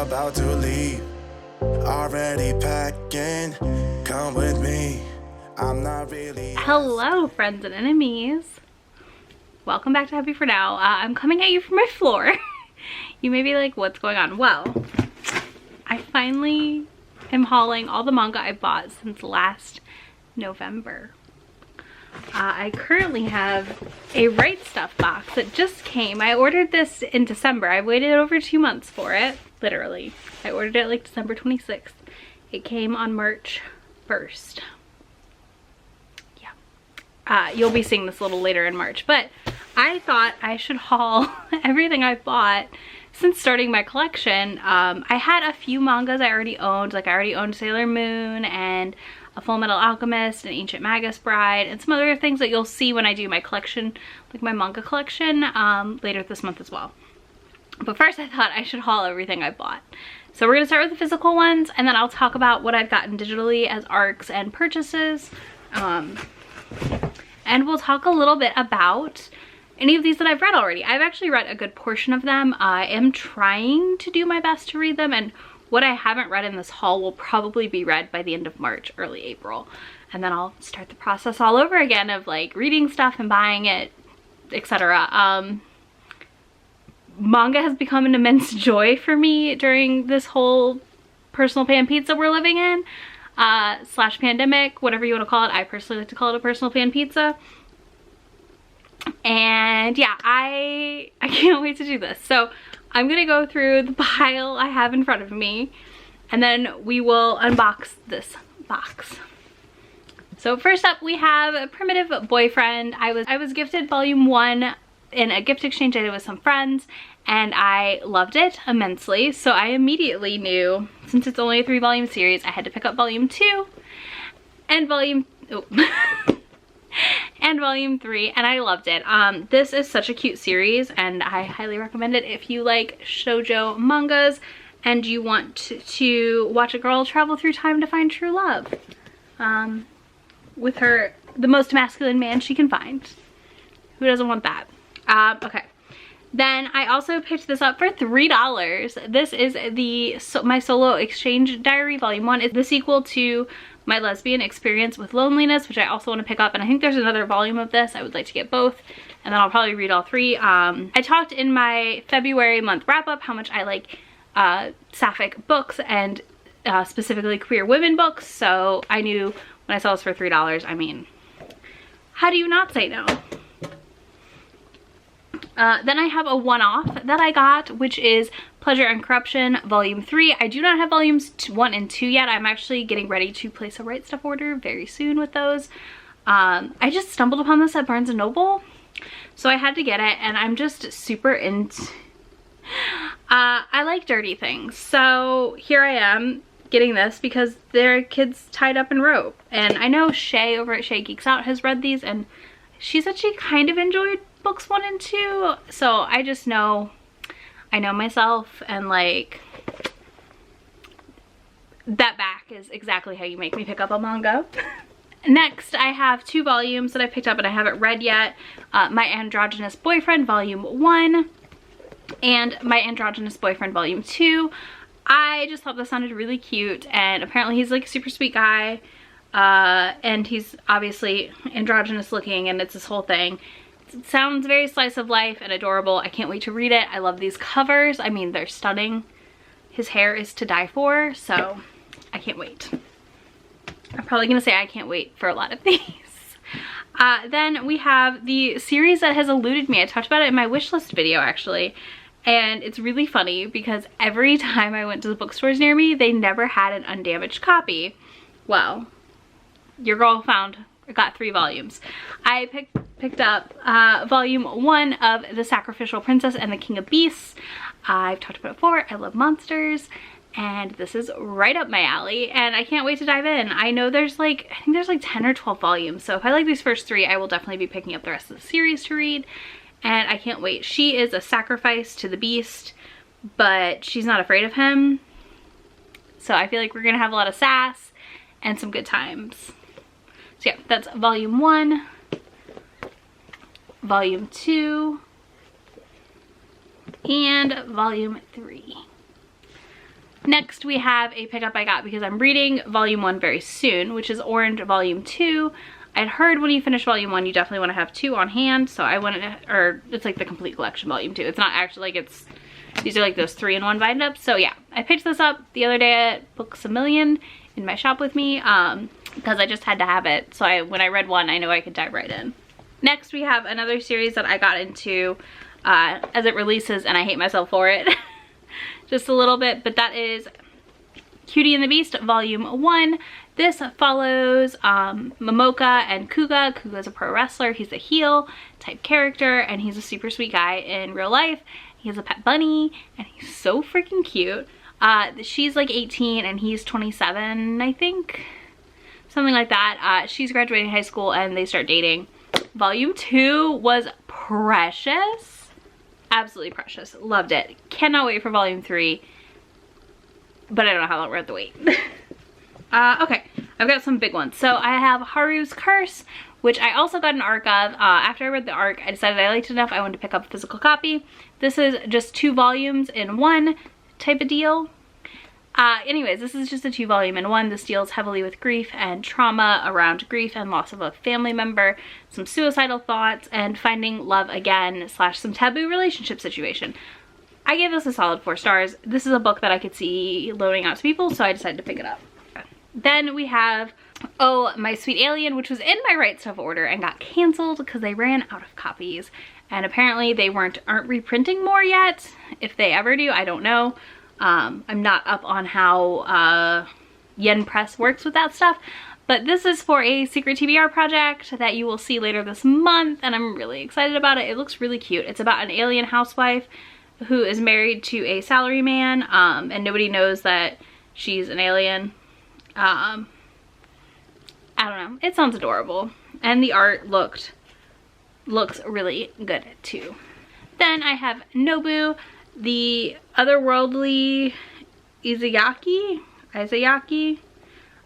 about to leave. Already packing, come with me. I'm not really. Hello, friends and enemies. Welcome back to Happy For Now. I'm coming at you from my floor. You may be like, what's going on? Well, I finally am hauling all the manga I bought since last November. I currently have a Right Stuf box that just came. I ordered this in December. I waited over 2 months for it, literally. I ordered it like December 26th. It came on March 1st. Yeah. You'll be seeing this a little later in March, but I thought I should haul everything I bought since starting my collection. I had a few mangas I already owned, like I already owned Sailor Moon and a Full Metal Alchemist, an Ancient Magus Bride, and some other things that you'll see when I do my collection, like my manga collection, later this month as well. But first I thought I should haul everything I bought. So we're gonna start with the physical ones, and then I'll talk about what I've gotten digitally as ARCs and purchases. And we'll talk a little bit about any of these that I've read already. I've actually read a good portion of them. I am trying to do my best to read them, and what I haven't read in this haul will probably be read by the end of March, early April. And then I'll start the process all over again of like reading stuff and buying it, etc. Manga has become an immense joy for me during this whole personal pan pizza we're living in, slash pandemic, whatever you want to call it. I personally like to call it a personal pan pizza. And yeah, I can't wait to do this. So I'm gonna go through the pile I have in front of me, and then we will unbox this box. So first up, we have Primitive Boyfriend. I was gifted volume 1 in a gift exchange I did with some friends, and I loved it immensely. So I immediately knew, since it's only a 3-volume series, I had to pick up volume 2 and volume and volume 3, and I loved it. This is such a cute series, and I highly recommend it if you like shoujo mangas and you want to watch a girl travel through time to find true love with the most masculine man she can find. Who doesn't want that? Okay. Then I also picked this up for $3. This is my Solo Exchange Diary Volume 1. It's the sequel to My Lesbian Experience with Loneliness, which I also want to pick up, and I think there's another volume of this. I would like to get both, and then I'll probably read all 3. I talked in my February month wrap-up how much I like sapphic books, and specifically queer women books, so I knew when I saw this for $3, I mean, how do you not say no? Then I have a one-off that I got, which is Pleasure and Corruption Volume 3. I do not have volumes 1 and 2 yet. I'm actually getting ready to place a Right Stuf order very soon with those. I just stumbled upon this at Barnes & Noble, so I had to get it, and I'm just super into... I like dirty things, so here I am getting this because there are kids tied up in rope. And I know Shay over at Shay Geeks Out has read these, and she said she kind of enjoyed books 1 and 2, so I just know, I know myself, and like, that back is exactly how you make me pick up a manga. Next, I have 2 volumes that I picked up and I haven't read yet. My Androgynous Boyfriend Volume 1 and My Androgynous Boyfriend Volume 2. I just thought this sounded really cute, and apparently he's like a super sweet guy, and he's obviously androgynous looking, and it's this whole thing. It sounds very slice of life and adorable. I can't wait to read it. I love these covers. I mean, they're stunning. His hair is to die for, so I can't wait. I'm probably gonna say I can't wait for a lot of these. Then we have the series that has eluded me. I talked about it in my wish list video, actually. And it's really funny because every time I went to the bookstores near me, they never had an undamaged copy. Well, your girl got 3 volumes. I picked up volume 1 of The Sacrificial Princess and the King of Beasts. I've talked about it before. I love monsters, and this is right up my alley, and I can't wait to dive in. I know there's like, I think there's like 10 or 12 volumes, so if I like these first 3, I will definitely be picking up the rest of the series to read, and I can't wait. She is a sacrifice to the beast, but she's not afraid of him, so I feel like we're gonna have a lot of sass and some good times. So yeah, that's volume 1, volume 2, and volume 3. Next, we have a pickup I got because I'm reading volume 1 very soon, which is Orange volume 2. I'd heard when you finish volume 1, you definitely want to have 2 on hand, so I wanted to, or it's like the complete collection volume 2. It's not actually like these are like those 3-in-1 bind ups. So yeah, I picked this up the other day at Books A Million in my shop with me because I just had to have it. So when I read 1, I know I could dive right in. Next, we have another series that I got into as it releases, and I hate myself for it just a little bit, but that is Cutie and the Beast volume 1. This follows Momoka and Kuga. Kuga's a pro wrestler. He's a heel type character, and he's a super sweet guy in real life. He has a pet bunny, and he's so freaking cute. She's like 18, and he's 27, I think. Something like that. She's graduating high school, and they start dating. Volume 2 was precious. Absolutely precious. Loved it. Cannot wait for volume 3. But I don't know how long we're at the wait. Okay, I've got some big ones. So I have Haru's Curse, which I also got an ARC of. After I read the ARC, I decided I liked it enough I wanted to pick up a physical copy. This is just 2 volumes in 1 type of deal. Anyways, this is just a 2 volume in 1. This deals heavily with grief and trauma around grief and loss of a family member, some suicidal thoughts, and finding love again / some taboo relationship situation. I gave this a solid 4 stars. This is a book that I could see loaning out to people, so I decided to pick it up. Then we have Oh My Sweet Alien, which was in my Right Stuff order and got canceled because they ran out of copies. And apparently they aren't reprinting more yet. If they ever do, I don't know. I'm not up on how Yen Press works with that stuff. But this is for a secret TBR project that you will see later this month, and I'm really excited about it. It looks really cute. It's about an alien housewife who is married to a salaryman, and nobody knows that she's an alien. I don't know. It sounds adorable. And the art looks really good too. Then I have Nobu, the otherworldly Izayaki.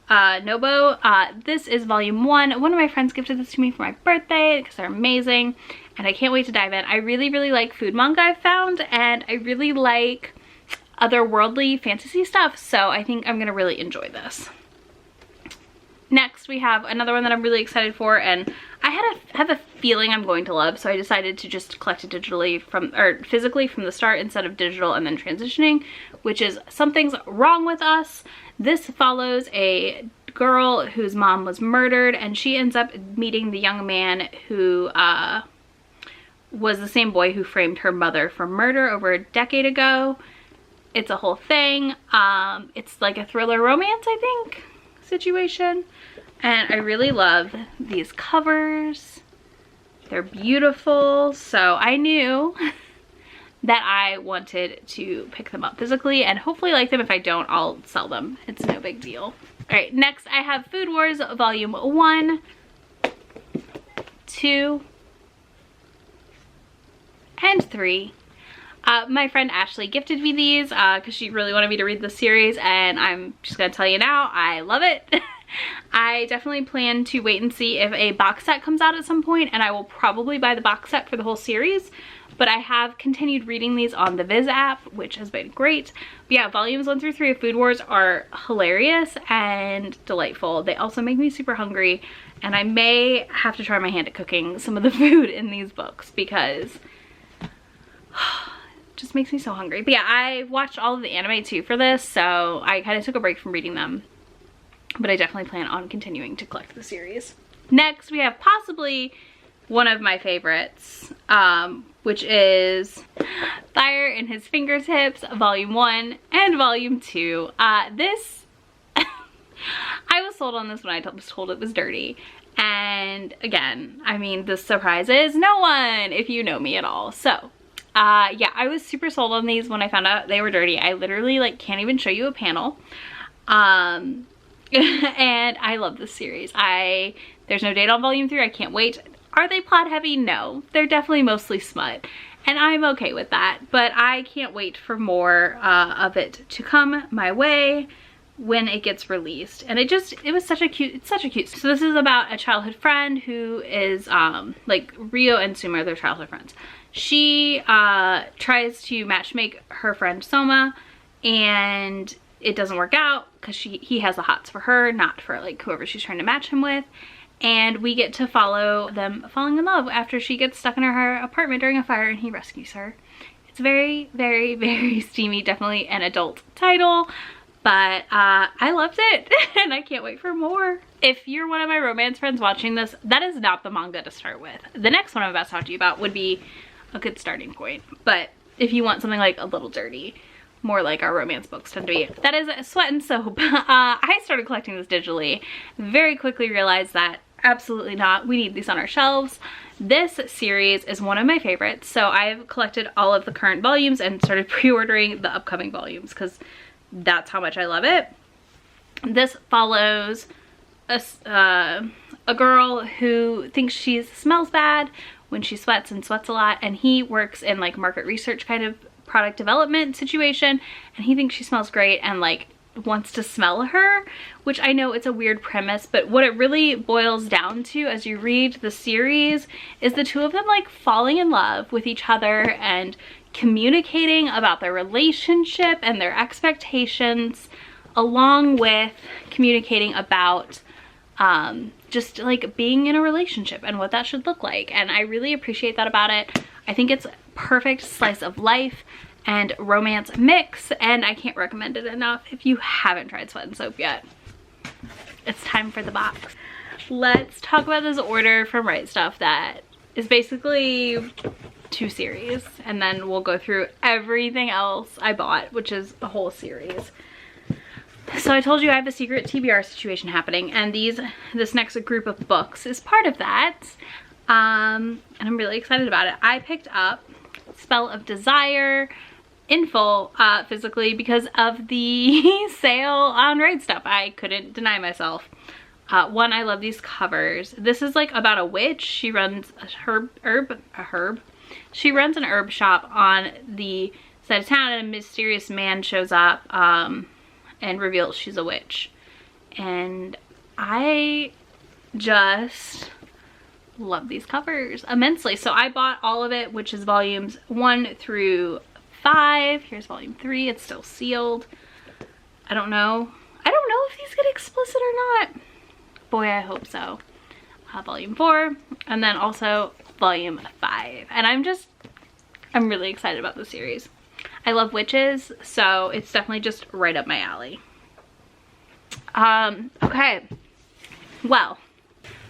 Nobu. This is volume 1. One of my friends gifted this to me for my birthday because they're amazing, and I can't wait to dive in. I really like food manga I've found, and I really like otherworldly fantasy stuff, so I think I'm gonna really enjoy this. Next, we have another one that I'm really excited for, and I have a feeling I'm going to love, so I decided to just collect it digitally physically from the start instead of digital and then transitioning, which is Something's Wrong with Us. This follows a girl whose mom was murdered, and she ends up meeting the young man who was the same boy who framed her mother for murder over a decade ago. It's a whole thing. It's like a thriller romance, I think, situation. And I really love these covers. They're beautiful. So I knew that I wanted to pick them up physically and hopefully like them. If I don't, I'll sell them. It's no big deal. All right, next I have Food Wars volume 1, 2, and 3. My friend Ashley gifted me these because she really wanted me to read the series, and I'm just gonna tell you now, I love it. I definitely plan to wait and see if a box set comes out at some point, and I will probably buy the box set for the whole series, but I have continued reading these on the Viz app, which has been great. But yeah, volumes 1 through 3 of Food Wars are hilarious and delightful. They also make me super hungry, and I may have to try my hand at cooking some of the food in these books because just makes me so hungry. But yeah, I watched all of the anime too for this, so I kind of took a break from reading them, but I definitely plan on continuing to collect the series. Next, we have possibly one of my favorites, which is Fire in His Fingertips, volume 1 and volume 2. This, I was sold on this when I was told it was dirty. And again, I mean, the surprise is no one, if you know me at all. So yeah, I was super sold on these when I found out they were dirty. I literally like can't even show you a panel. And I love this series. There's no date on volume 3. I can't wait. Are they plot heavy? No, they're definitely mostly smut, and I'm okay with that, but I can't wait for more of it to come my way when it gets released. And it was such a cute, so this is about a childhood friend who is like Rio and Suma, they're childhood friends. She tries to matchmake her friend Soma, and it doesn't work out because he has the hots for her, not for like whoever she's trying to match him with. And we get to follow them falling in love after she gets stuck in her apartment during a fire and he rescues her. It's very, very, very steamy, definitely an adult title, but I loved it and I can't wait for more. If you're one of my romance friends watching this, that is not the manga to start with. The next one I'm about to talk to you about would be a good starting point, but if you want something like a little dirty, more like our romance books tend to be, that is Sweat and Soap. I started collecting this digitally, very quickly realized that absolutely not, we need these on our shelves. This series is one of my favorites, so I've collected all of the current volumes and started pre-ordering the upcoming volumes because that's how much I love it. This follows a girl who thinks she smells bad when she sweats and sweats a lot, and he works in like market research kind of product development situation, and he thinks she smells great and like wants to smell her, which I know it's a weird premise, but what it really boils down to as you read the series is the two of them like falling in love with each other and communicating about their relationship and their expectations, along with communicating about just like being in a relationship and what that should look like. And I really appreciate that about it. I think it's a perfect slice of life and romance mix, and I can't recommend it enough if you haven't tried Sweat and Soap yet. It's time for the box. Let's talk about this order from Right Stuf that is basically 2 series, and then we'll go through everything else I bought, which is a whole series. So I told you I have a secret TBR situation happening, and this next group of books is part of that, and I'm really excited about it. I picked up Spell of Desire in full physically because of the sale on Right Stuf. I couldn't deny myself. One, I love these covers. This is like about a witch. She runs She runs an herb shop on the side of town, and a mysterious man shows up and reveals she's a witch. And I just love these covers immensely. So I bought all of it, which is volumes 1 through 5. Here's volume 3. It's still sealed. I don't know if these get explicit or not. Boy, I hope so. Volume 4, and then also volume 5. And I'm really excited about this series. I love witches, so it's definitely just right up my alley. Okay, well,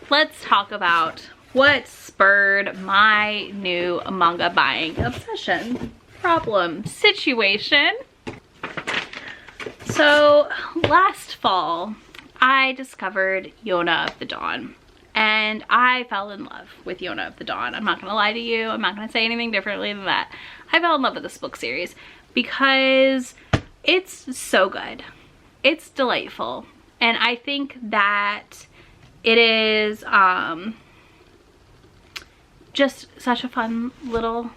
let's talk about what spurred my new manga buying obsession situation. So last fall, I discovered Yona of the Dawn, and I fell in love with Yona of the Dawn. I'm not gonna lie to you. I'm not gonna say anything differently than that. I fell in love with this book series because it's so good. It's delightful. And I think that it is just such a fun little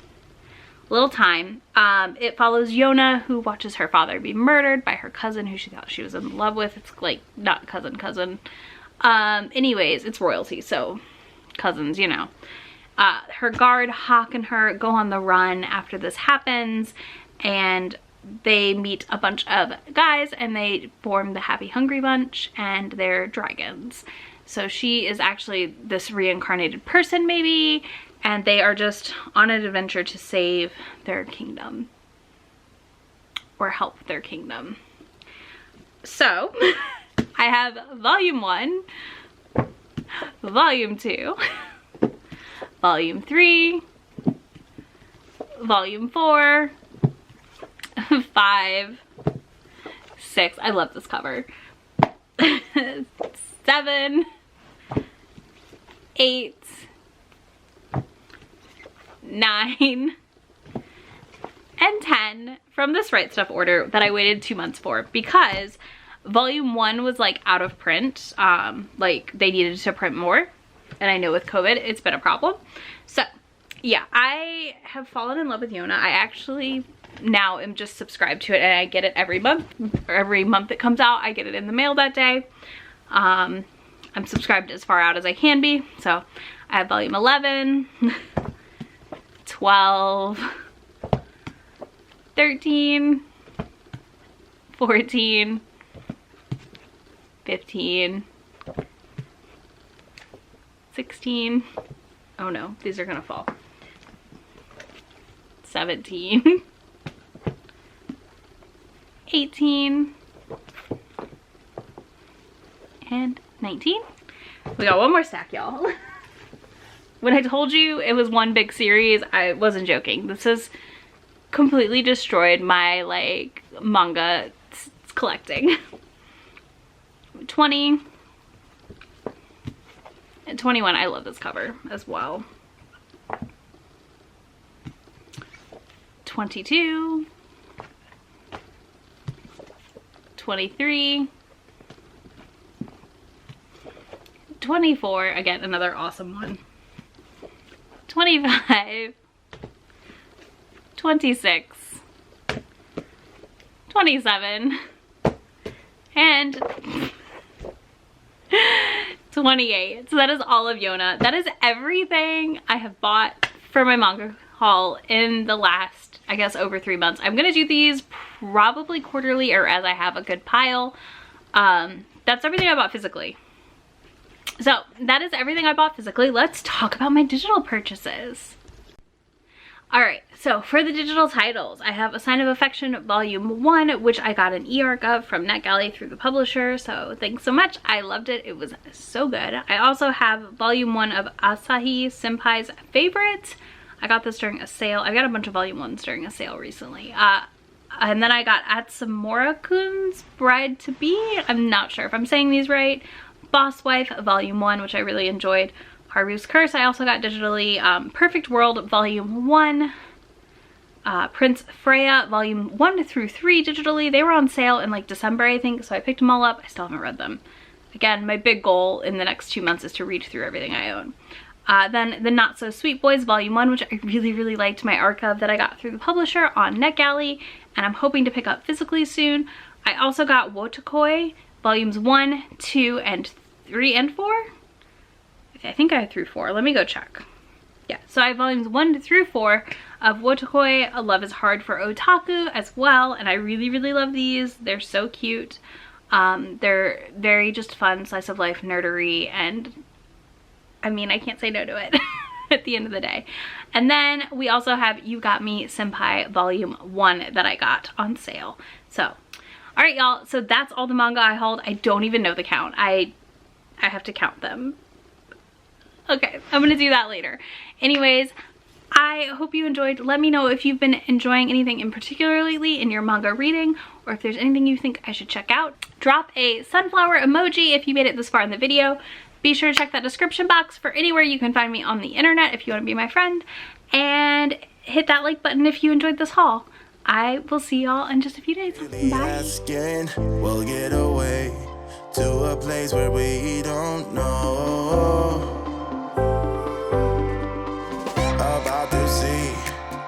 time. It follows Yona, who watches her father be murdered by her cousin who she thought she was in love with. It's like not cousin. Anyways, it's royalty, so cousins, you know. Her guard, Hawk, and her go on the run after this happens, and they meet a bunch of guys and they form the Happy Hungry Bunch, and they're dragons. So she is actually this reincarnated person maybe, and they are just on an adventure to save their kingdom or help their kingdom. So I have volume 1, volume 2, volume 3, volume 4, 5, 6. I love this cover. 7, 8, 9, and 10 from this Right Stuf order that I waited 2 months for because volume 1 was like out of print. Like they needed to print more, and I know with COVID it's been a problem. So yeah, I have fallen in love with Yona. I actually now am just subscribed to it, and I get it every month. Or every month it comes out, I get it in the mail that day. I'm subscribed as far out as I can be. So I have volume 11, 12, 13, 14, 15, 16. Oh no, these are gonna fall. 17, 18, and 19. We got one more stack, y'all. When I told you it was one big series, I wasn't joking. This has completely destroyed my like manga collecting. 20 and 21. I love this cover as well. 22, 23, 24, again another awesome one. 25, 26, 27, and 28. So that is all of Yona. That is everything I have bought for my manga haul in the last, I guess, over 3 months. I'm gonna do these probably quarterly or as I have a good pile. That's everything I bought physically. So that is everything I bought physically. Let's talk about my digital purchases. All right, so for the digital titles, I have A Sign of Affection Volume 1, which I got an e-arc of from NetGalley through the publisher, so thanks so much. I loved it. It was so good. I also have Volume 1 of Asahi Senpai's Favorite. I got this during a sale. I got a bunch of Volume 1s during a sale recently. And then I got Atsumora-kun's Bride to Be. I'm not sure if I'm saying these right. Boss Wife Volume 1, which I really enjoyed. Haru's Curse I also got digitally. Perfect World Volume 1. Prince Freya Volume 1 through 3 digitally. They were on sale in like December, I think, so I picked them all up. I still haven't read them. Again, my big goal in the next 2 months is to read through everything I own. Then the Not So Sweet Boys Volume 1, which I really liked my arc of that I got through the publisher on NetGalley, and I'm hoping to pick up physically soon. I also got Wotakoi Volumes 1, 2, and 3, and 4. I think I have through 4. Let me go check. Yeah, so I have Volumes 1 through 4 of Wotakoi. A Love is Hard for Otaku as well, and I really love these. They're so cute. They're very just fun slice of life nerdery, and I mean, I can't say no to it at the end of the day. And then we also have You Got Me Senpai Volume 1 that I got on sale. So, all right, y'all. So that's all the manga I hauled. I don't even know the count. I have to count them. Okay, I'm gonna do that later. Anyways, I hope you enjoyed. Let me know if you've been enjoying anything in particular lately in your manga reading, or if there's anything you think I should check out. Drop a sunflower emoji if you made it this far in the video. Be sure to check that description box for anywhere you can find me on the internet if you want to be my friend. And hit that like button if you enjoyed this haul. I will see y'all in just a few days. Bye. We'll get away to a place where we don't know.